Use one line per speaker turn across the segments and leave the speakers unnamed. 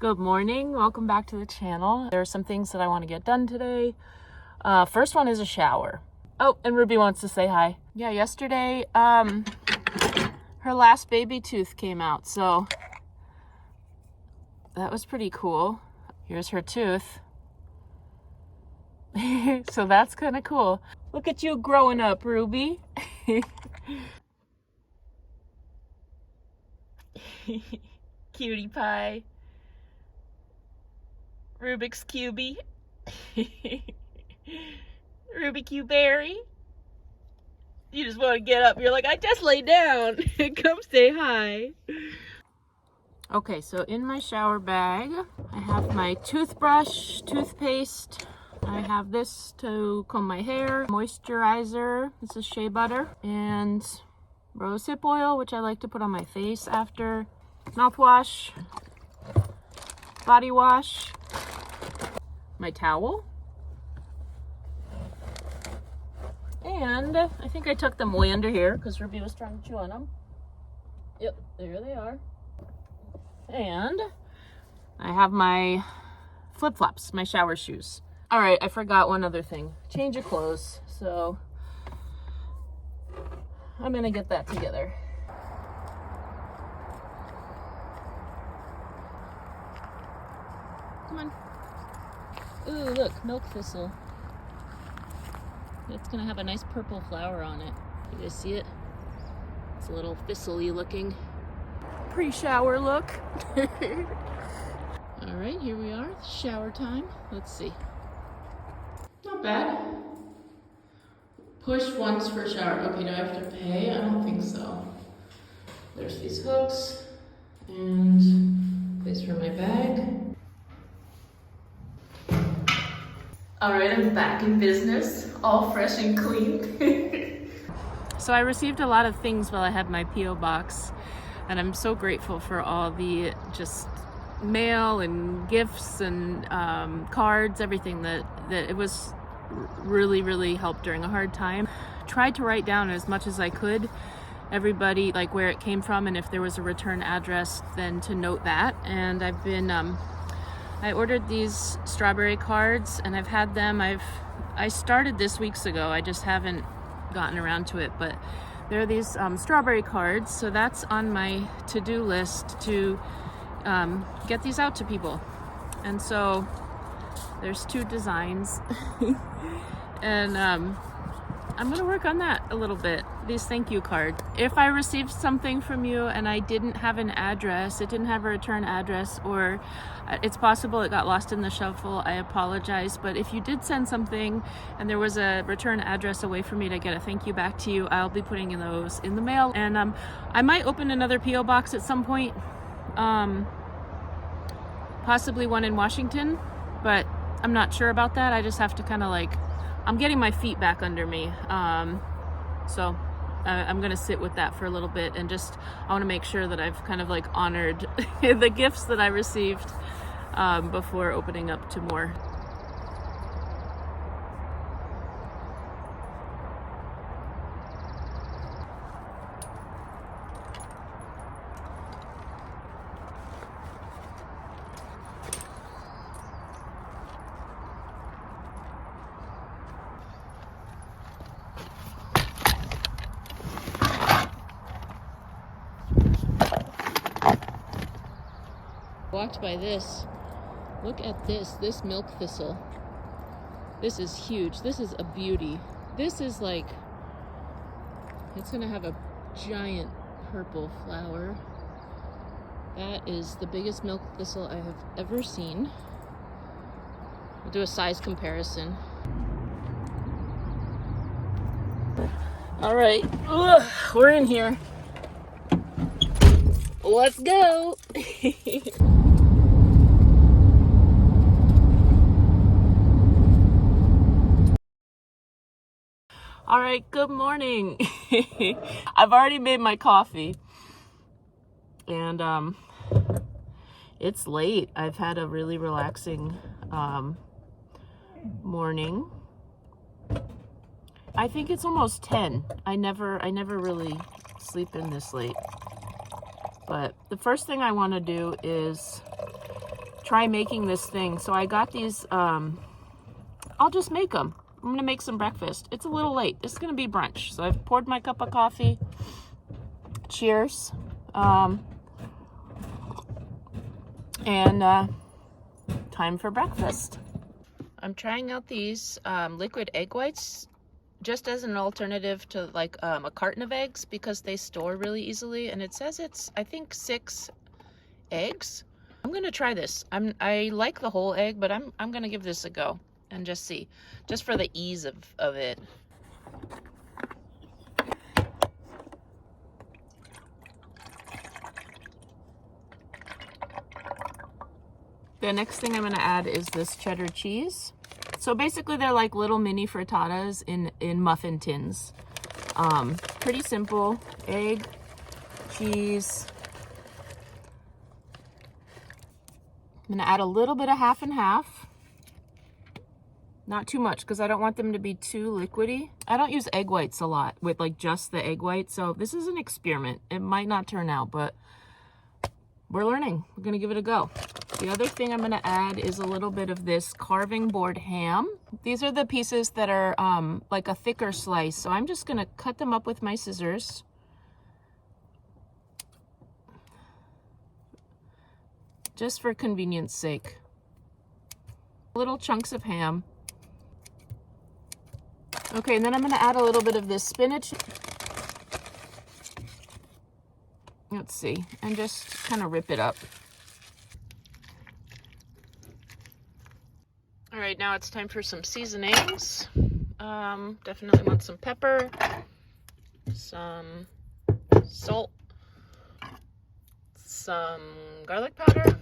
Good morning, welcome back to the channel. There are some things that I want to get done today. First one is a shower. Oh, and Ruby wants to say hi. Yeah, yesterday, her last baby tooth came out, so that was pretty cool. Here's her tooth. So that's kind of cool. Look at you growing up, Ruby. Cutie pie. Rubik's Cubie. Ruby Q Berry. You just want to get up. You're like, I just lay down. Come say hi. Okay, so in my shower bag, I have my toothbrush, toothpaste. I have this to comb my hair, moisturizer. This is shea butter, and rosehip oil, which I like to put on my face after. Mouthwash, body wash, my towel, and I think I tucked them way under here because Ruby was trying to chew on them. Yep, there they are. And I have my flip-flops, my shower shoes. All right, I forgot one other thing. Change of clothes. So I'm gonna get that together. Come on. Ooh, look, milk thistle. It's gonna have a nice purple flower on it. You guys see it? It's a little thistle-y looking. Pre-shower look. All right, here we are, shower time. Let's see. Not bad. Push once for shower. Okay, do I have to pay? I don't think so. There's these hooks and place for my bag. All right, I'm back in business, all fresh and clean. So I received a lot of things while I had my P.O. box, and I'm so grateful for all the just mail and gifts and cards, everything that it was really helped during a hard time. Tried to write down as much as I could, everybody, like where it came from, and if there was a return address, then to note that. And I've been I ordered these strawberry cards, and I've had them. I started this weeks ago. I just haven't gotten around to it, but there are these strawberry cards, so that's on my to-do list to get these out to people. And so there's 2 designs, and I'm gonna work on that a little bit. These thank you cards. If I received something from you and I didn't have an address, it didn't have a return address, or it's possible it got lost in the shuffle, I apologize. But if you did send something and there was a return address away for me to get a thank you back to you, I'll be putting in those in the mail. And I might open another P.O. box at some point, possibly one in Washington, but I'm not sure about that. I just have to kind of like, I'm getting my feet back under me. So I'm gonna sit with that for a little bit, and just, I wanna make sure that I've kind of like honored the gifts that I received before opening up to more. Walked by this. Look at this milk thistle. This is huge. This is a beauty. This is like, it's gonna have a giant purple flower. That is the biggest milk thistle I have ever seen. We'll do a size comparison. All right, we're in here. Let's go. All right, good morning. I've already made my coffee, and it's late. I've had a really relaxing morning. I think it's almost 10. I never really sleep in this late. But the first thing I want to do is try making this thing. So I got these, I'll just make them. I'm gonna make some breakfast. It's a little late. This is gonna be brunch. So I've poured my cup of coffee. Cheers. And time for breakfast. I'm trying out these liquid egg whites just as an alternative to like a carton of eggs because they store really easily, and it says it's, I think, 6 eggs. I'm gonna try this. I like the whole egg, but I'm gonna give this a go and just see, just for the ease of it. The next thing I'm gonna add is this cheddar cheese. So basically they're like little mini frittatas in muffin tins. Pretty simple. Egg, cheese. I'm gonna add a little bit of half and half. Not too much because I don't want them to be too liquidy. I don't use egg whites a lot with like just the egg white. So this is an experiment. It might not turn out, but we're learning. We're gonna give it a go. The other thing I'm gonna add is a little bit of this carving board ham. These are the pieces that are like a thicker slice. So I'm just gonna cut them up with my scissors. Just for convenience sake. Little chunks of ham. Okay, and then I'm gonna add a little bit of this spinach. Let's see, and just kind of rip it up. All right, now it's time for some seasonings. Definitely want some pepper, some salt, some garlic powder,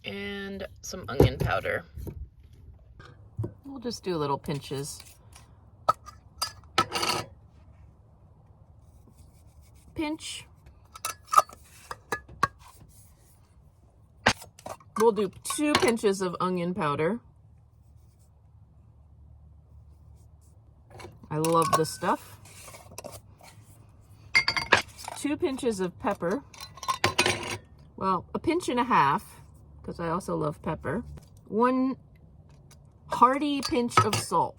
and some onion powder. We'll just do little pinches. Pinch. We'll do 2 pinches of onion powder. I love this stuff. 2 pinches of pepper. Well, a pinch and a half, because I also love pepper. 1 hearty pinch of salt.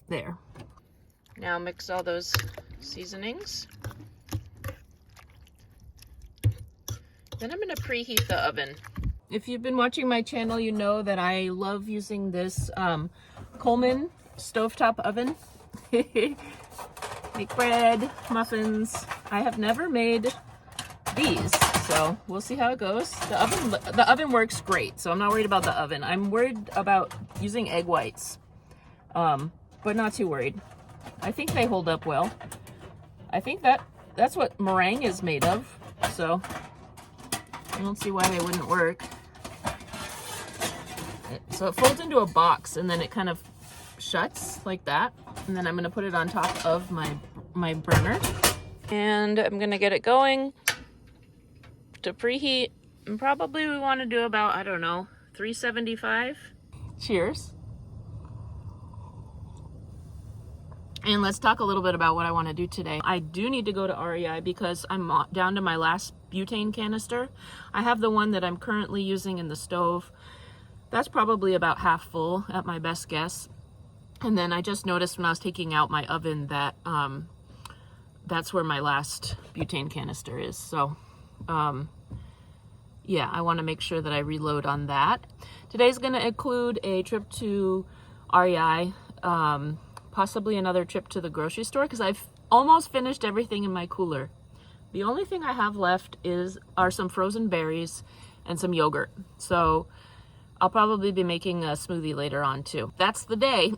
There. Now mix all those seasonings. Then I'm gonna preheat the oven. If you've been watching my channel, you know that I love using this Coleman stovetop oven. Make bread, muffins. I have never made these, so we'll see how it goes. The oven works great, so I'm not worried about the oven. I'm worried about using egg whites, but not too worried. I think they hold up well. I think that's what meringue is made of, so I don't see why they wouldn't work. So it folds into a box and then it kind of shuts like that. And then I'm gonna put it on top of my burner. And I'm gonna get it going to preheat. And probably we wanna do about, I don't know, 375. Cheers. And let's talk a little bit about what I want to do today. I do need to go to REI because I'm down to my last butane canister. I have the one that I'm currently using in the stove. That's probably about half full at my best guess. And then I just noticed when I was taking out my oven that that's where my last butane canister is. So yeah, I want to make sure that I reload on that. Today's going to include a trip to REI, possibly another trip to the grocery store because I've almost finished everything in my cooler. The only thing I have left are some frozen berries and some yogurt. So I'll probably be making a smoothie later on too. That's the day.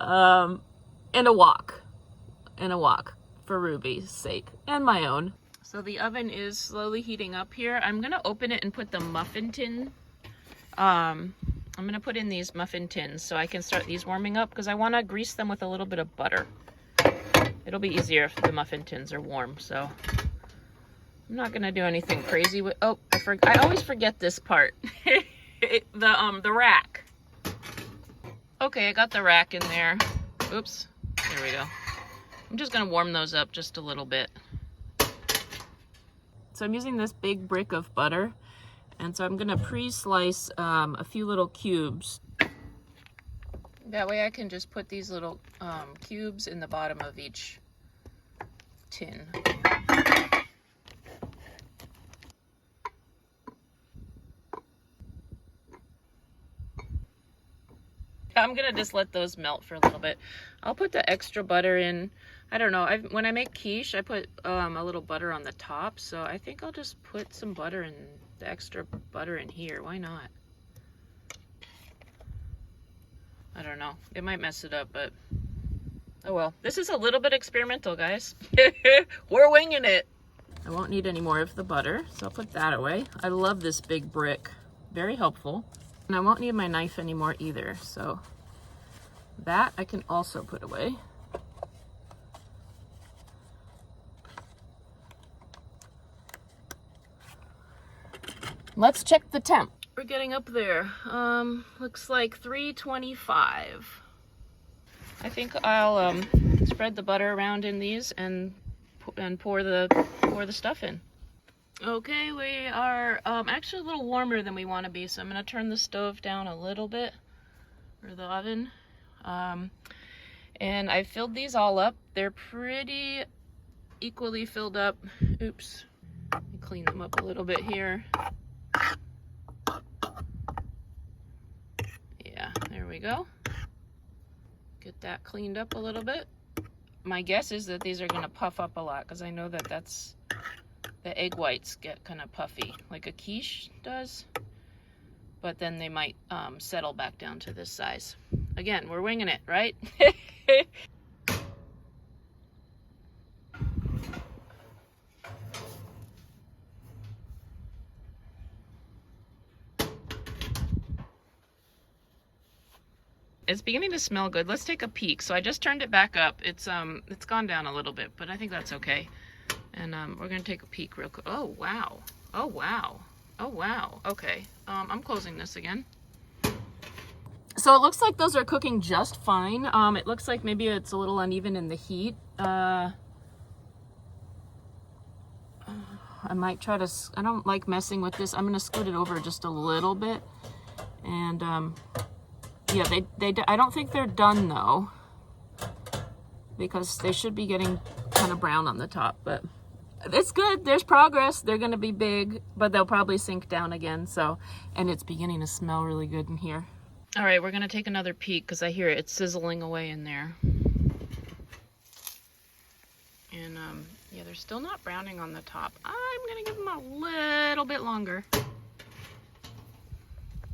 And a walk for Ruby's sake and my own. So the oven is slowly heating up here. I'm gonna open it and put the muffin tin. I'm gonna put in these muffin tins so I can start these warming up because I wanna grease them with a little bit of butter. It'll be easier if the muffin tins are warm, so I'm not gonna do anything crazy with, oh, I always forget this part. The rack. Okay, I got the rack in there. Oops, there we go. I'm just gonna warm those up just a little bit. So I'm using this big brick of butter, and so I'm gonna pre-slice a few little cubes. That way I can just put these little cubes in the bottom of each tin. I'm gonna just let those melt for a little bit. I'll put the extra butter in. I don't know, when I make quiche, I put a little butter on the top, so I think I'll just put some butter in, the extra butter in here. Why not? I don't know. It might mess it up, but oh well. This is a little bit experimental, guys. We're winging it. I won't need any more of the butter, so I'll put that away. I love this big brick. Very helpful. And I won't need my knife anymore either, so that I can also put away. Let's check the temp. We're getting up there. Looks like 325. I think I'll spread the butter around in these and pour the stuff in. Okay, we are actually a little warmer than we want to be, so I'm gonna turn the stove down a little bit, or the oven. And I filled these all up. They're pretty equally filled up. Oops. Let me clean them up a little bit here. Yeah, there we go. Get that cleaned up a little bit. My guess is that these are gonna puff up a lot, because I know that the egg whites get kind of puffy, like a quiche does. But then they might settle back down to this size. Again, we're winging it, right? It's beginning to smell good. Let's take a peek. So I just turned it back up. It's gone down a little bit, but I think that's okay. And we're gonna take a peek real quick. Oh wow. Oh wow. Oh wow. Okay. I'm closing this again. So it looks like those are cooking just fine. It looks like maybe it's a little uneven in the heat. I might try to, I don't like messing with this. I'm gonna scoot it over just a little bit. And yeah, I don't think they're done though, because they should be getting kind of brown on the top, but it's good. There's progress. They're gonna be big, but they'll probably sink down again. So, and it's beginning to smell really good in here. All right, we're gonna take another peek because I hear it sizzling away in there. And yeah, they're still not browning on the top. I'm gonna give them a little bit longer.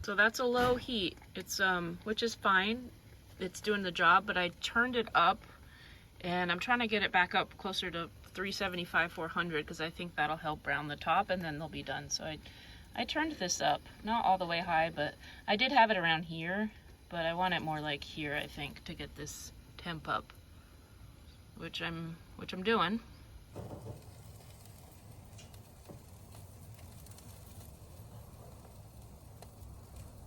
So that's a low heat. It's which is fine. It's doing the job, but I turned it up, and I'm trying to get it back up closer to 375, 400, because I think that'll help brown the top, and then they'll be done. So I turned this up, not all the way high, but I did have it around here, but I want it more like here, I think, to get this temp up, which I'm doing.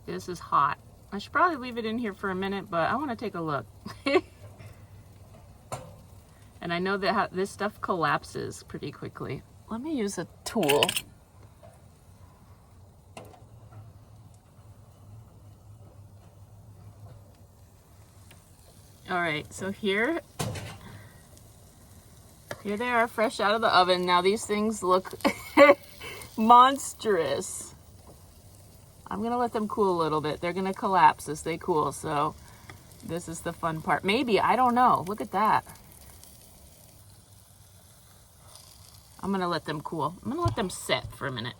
This is hot. I should probably leave it in here for a minute, but I want to take a look. And I know that this stuff collapses pretty quickly. Let me use a tool. All right, so here they are, fresh out of the oven. Now these things look monstrous. I'm gonna let them cool a little bit. They're gonna collapse as they cool, so this is the fun part. Maybe, I don't know. Look at that. I'm gonna let them cool. I'm gonna let them set for a minute.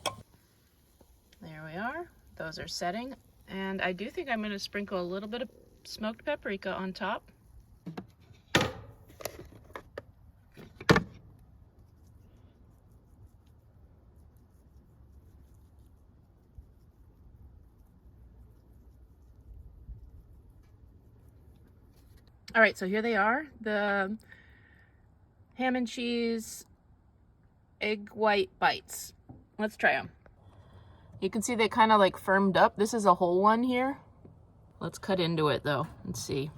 There we are. Those are setting. And I do think I'm gonna sprinkle a little bit of smoked paprika on top. All right, so here they are, the ham and cheese egg white bites. Let's try them. You can see they kind of like firmed up. This is a whole one here. Let's cut into it though and see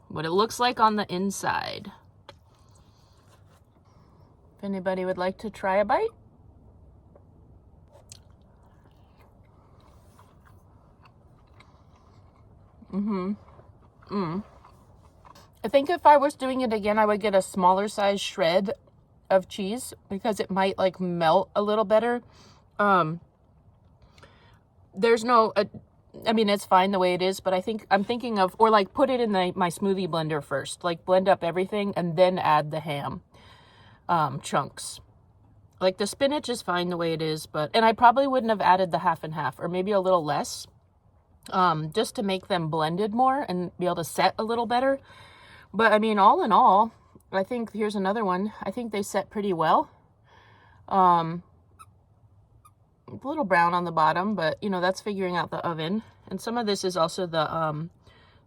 what it looks like on the inside. If anybody would like to try a bite. I think if I was doing it again, I would get a smaller size shred of cheese because it might like melt a little better. There's no, I mean, it's fine the way it is, but I'm thinking of, or like put it in my smoothie blender first, like blend up everything and then add the ham chunks. Like the spinach is fine the way it is, and I probably wouldn't have added the half and half, or maybe a little less, just to make them blended more and be able to set a little better. But I mean, all in all, I think, here's another one. I think they set pretty well. A little brown on the bottom, but you know, that's figuring out the oven. And some of this is also the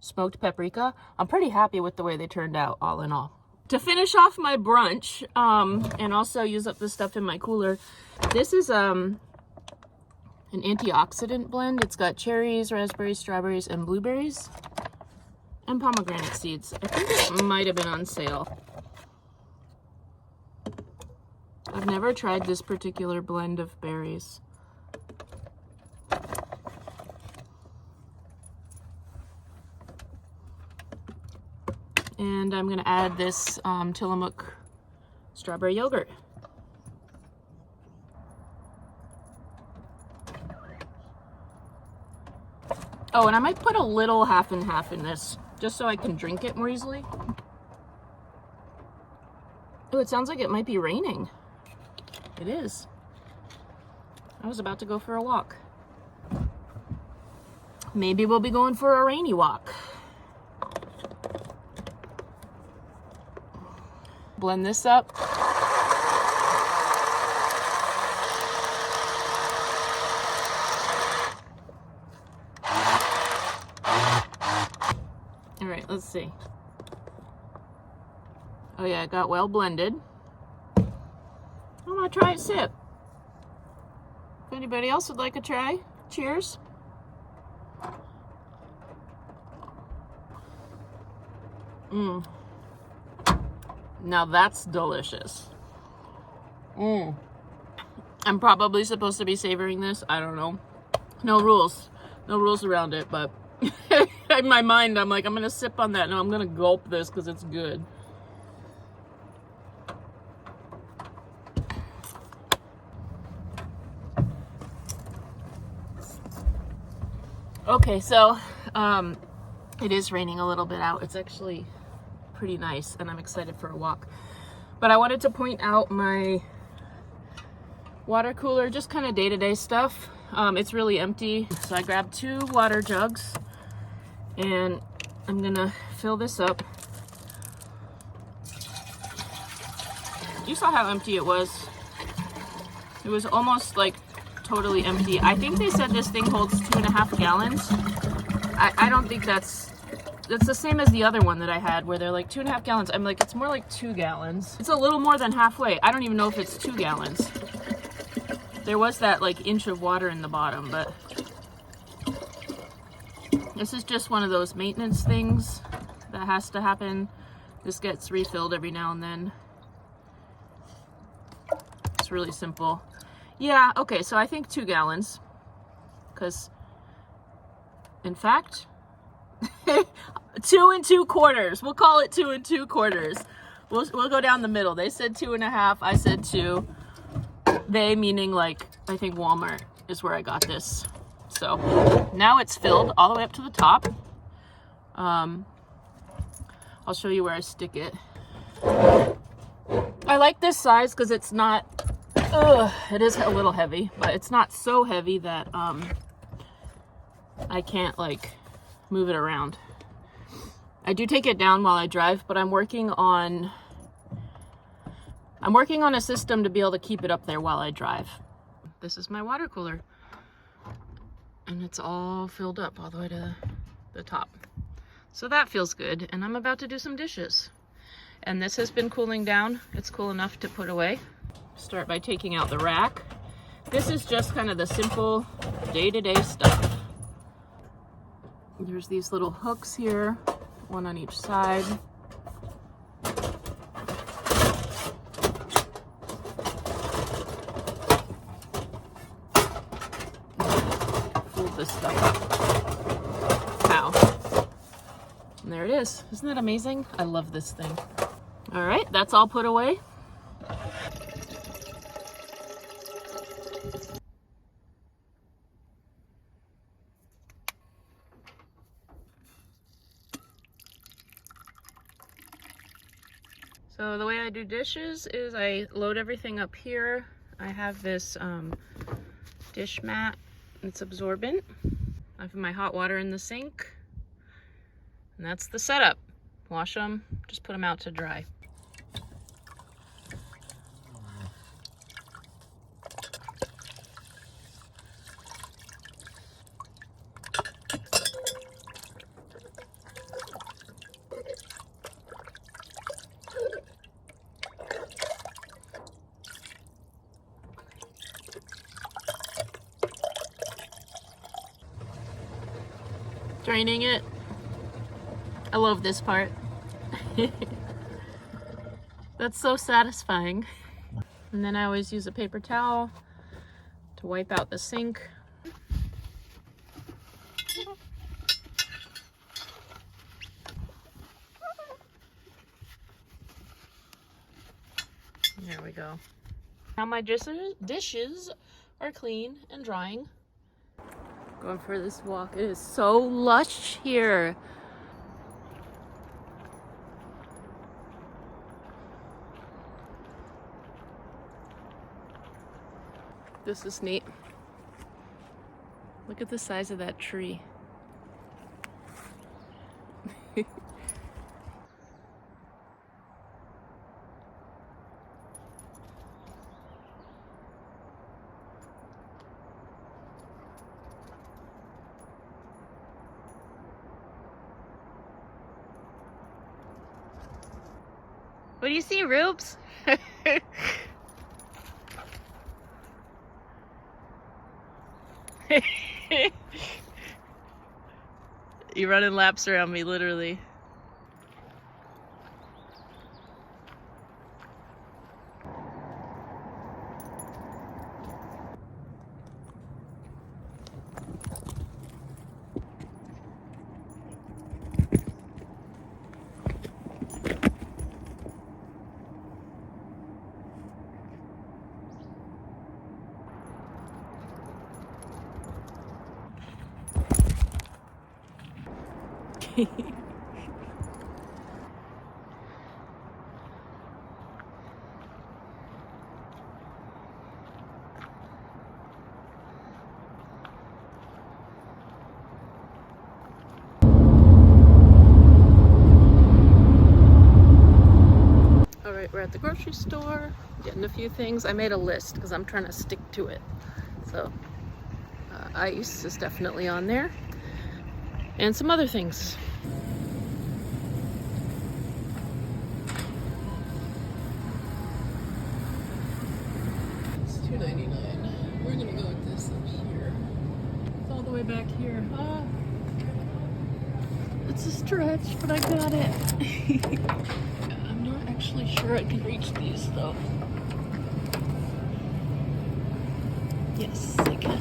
smoked paprika. I'm pretty happy with the way they turned out, all in all. To finish off my brunch, and also use up the stuff in my cooler, this is an antioxidant blend. It's got cherries, raspberries, strawberries, and blueberries, and pomegranate seeds. I think it might have been on sale. I've never tried this particular blend of berries. And I'm gonna add this Tillamook strawberry yogurt. Oh, and I might put a little half and half in this, just so I can drink it more easily. Oh, it sounds like it might be raining. It is. I was about to go for a walk. Maybe we'll be going for a rainy walk. Blend this up. All right, let's see. Oh yeah, it got well blended. I'm gonna try a sip. If anybody else would like a try, cheers. Now that's delicious. I'm probably supposed to be savoring this. I don't know. No rules around it, but in my mind, I'm like, I'm gonna sip on that. No, I'm gonna gulp this because it's good. Okay, so it is raining a little bit out. It's actually pretty nice, and I'm excited for a walk. But I wanted to point out my water cooler, just kind of day-to-day stuff. It's really empty, so I grabbed 2 water jugs, and I'm gonna fill this up. You saw how empty it was. It was almost like totally empty. I think they said this thing holds 2.5 gallons. I don't think that's the same as the other one that I had, where they're like 2.5 gallons. I'm like, it's more like 2 gallons. It's a little more than halfway. I don't even know if it's 2 gallons. There was that like inch of water in the bottom, but this is just one of those maintenance things that has to happen. This gets refilled every now and then. It's really simple. Yeah, okay, so I think 2 gallons, because in fact, 2 2/4. We'll call it 2 2/4. We'll go down the middle. They said 2.5. I said 2. They meaning like, I think Walmart is where I got this. So now it's filled all the way up to the top. I'll show you where I stick it. I like this size because it's not, it is a little heavy, but it's not so heavy that I can't like move it around. I do take it down while I drive, but I'm working on a system to be able to keep it up there while I drive. This is my water cooler, and it's all filled up all the way to the top. So that feels good, and I'm about to do some dishes. And this has been cooling down. It's cool enough to put away. Start by taking out the rack. This is just kind of the simple day-to-day stuff. There's these little hooks here, one on each side. Fold this stuff up. Ow. there it is. Isn't that amazing? I love this thing. All right, that's all put away. So the way I do dishes is I load everything up here. I have this dish mat. It's absorbent. I have my hot water in the sink. And that's the setup. Wash them, just put them out to dry. Draining it. I love this part. That's so satisfying. And then I always use a paper towel to wipe out the sink. There we go. Now my dishes are clean and drying. Going for this walk. It is so lush here. This is neat. Look at the size of that tree. What do you see, Rubes? You're running laps around me, literally. All right, we're at the grocery store, getting a few things. I made a list because I'm trying to stick to it. So ice is definitely on there, and some other things. It's $2.99. We're gonna go with this up here. It's all the way back here. It's a stretch, but I got it. I'm not actually sure I can reach these though. Yes, I can.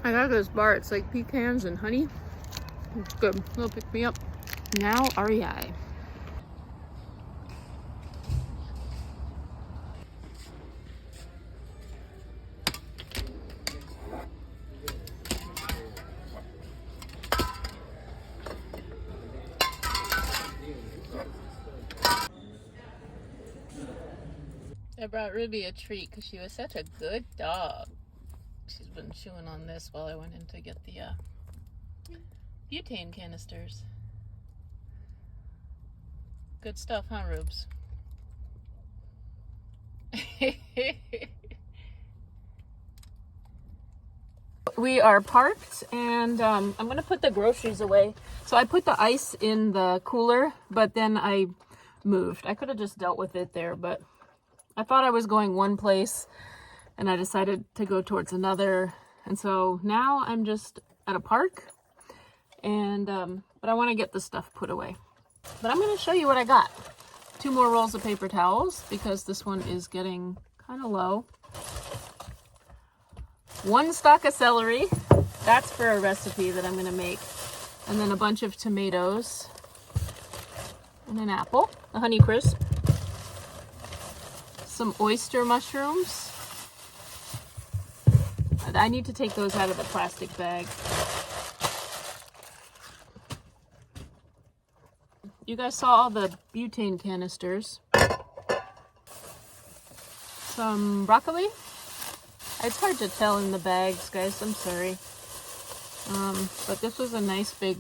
I got this bar, it's like pecans and honey. It's good, it'll pick me up. Now REI. I brought Ruby a treat because she was such a good dog. She's been chewing on this while I went in to get the butane canisters. Good stuff, huh, Rubes? We are parked, and I'm gonna put the groceries away. So I put the ice in the cooler, but then I moved. I could have just dealt with it there, but I thought I was going one place and I decided to go towards another. And so now I'm just at a park, and but I want to get the stuff put away. But I'm going to show you what I got. 2 more rolls of paper towels because this one is getting kind of low. 1 stalk of celery. That's for a recipe that I'm going to make. And then a bunch of tomatoes. And an apple. A Honeycrisp. Some oyster mushrooms. I need to take those out of the plastic bag. You guys saw all the butane canisters. Some broccoli. It's hard to tell in the bags, guys. I'm sorry. But this was a nice big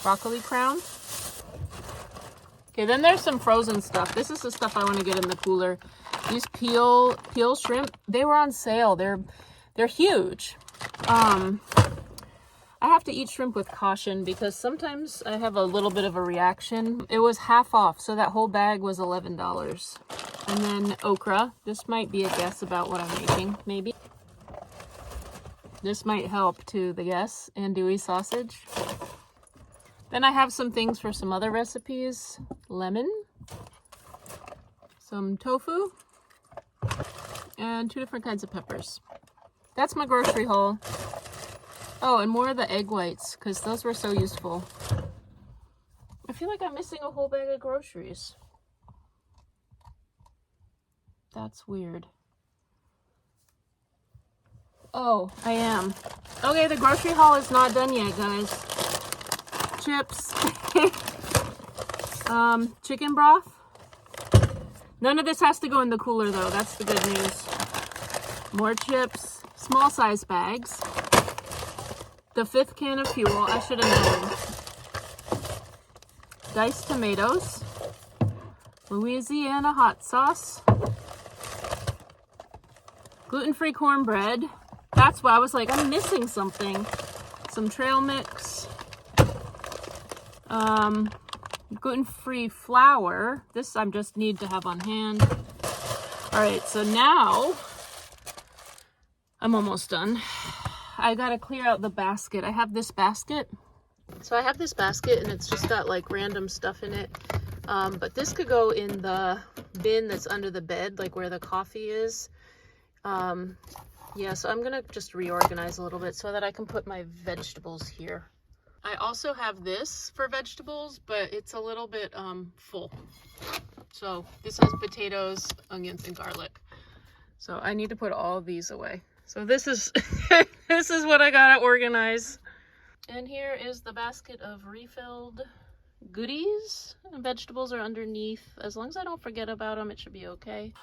broccoli crown. Okay, then there's some frozen stuff. This is the stuff I want to get in the cooler. These peel shrimp, they were on sale. They're huge. I have to eat shrimp with caution because sometimes I have a little bit of a reaction. It was half off, so that whole bag was $11. And then okra. This might be a guess about what I'm making, maybe. This might help to the guess. Andouille sausage. Then I have some things for some other recipes. Lemon. Some tofu. And 2 different kinds of peppers. That's my grocery haul. Oh, and more of the egg whites, because those were so useful. I feel like I'm missing a whole bag of groceries. That's weird. Oh, I am. Okay, the grocery haul is not done yet, guys. Chips. Chicken broth. None of this has to go in the cooler, though. That's the good news. More chips. Small size bags. The 5th can of fuel. I should have known. Diced tomatoes. Louisiana hot sauce. Gluten-free cornbread. That's why I was like, I'm missing something. Some trail mix. Gluten-free flour. This I just need to have on hand. All right, so now I'm almost done. I gotta clear out the basket. I have this basket. So I have this basket and it's just got like random stuff in it. But this could go in the bin that's under the bed, like where the coffee is. Yeah, so I'm gonna just reorganize a little bit so that I can put my vegetables here. I also have this for vegetables, but it's a little bit full. So this has potatoes, onions, and garlic. So I need to put all these away. So this is this is what I gotta organize. And here is the basket of refilled goodies. And vegetables are underneath. As long as I don't forget about them, it should be okay.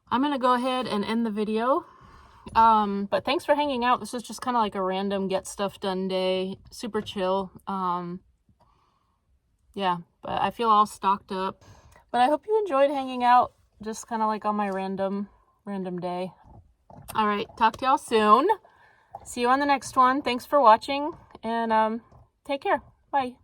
I'm gonna go ahead and end the video. But thanks for hanging out. This is just kind of like a random get stuff done day. Super chill. Yeah, but I feel all stocked up. But I hope you enjoyed hanging out. Just kind of like on my random day. All right, talk to y'all soon. See you on the next one. Thanks for watching, and take care. Bye.